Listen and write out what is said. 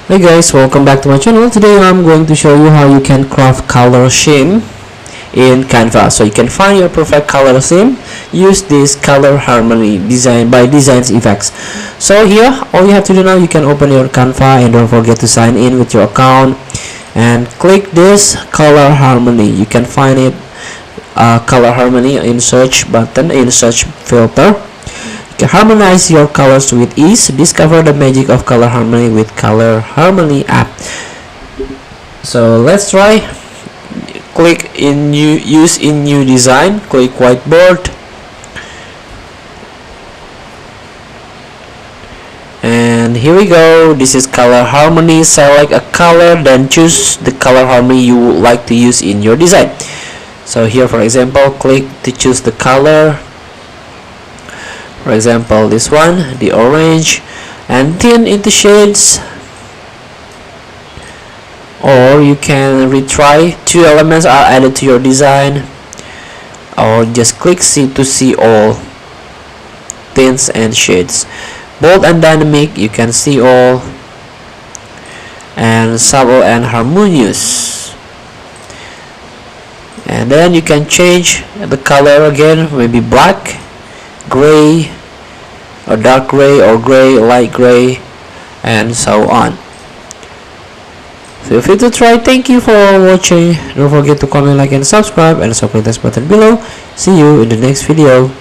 Hey guys, welcome back to my channel. Today I'm going to show you how you can craft color scheme in Canva. So you can find your perfect color scheme. Use this color harmony design by Designs Effects. So here, all you have to do now, you can open your Canva and don't forget to sign in with your account and click this color harmony. You can find it color harmony in search button, in search filter. You can harmonize your colors with ease. Discover the magic of color harmony with Color Harmony app. So let's try. Click in new, use in new design, click whiteboard, and here we go. This is color harmony. Select a color, then choose the color harmony you would like to use in your design. So here, for example, click to choose the color. For example, this one, the orange, and thin into shades. Or you can retry. Two elements are added to your design, or just click see to see all tints and shades. Bold and dynamic, you can see all, and subtle and harmonious. And then you can change the color again, maybe black, gray, or dark gray, or gray, light gray, and so on. Feel free to try. Thank you for watching. Don't forget to comment, like, and subscribe, and also click this button below. See you in the next video.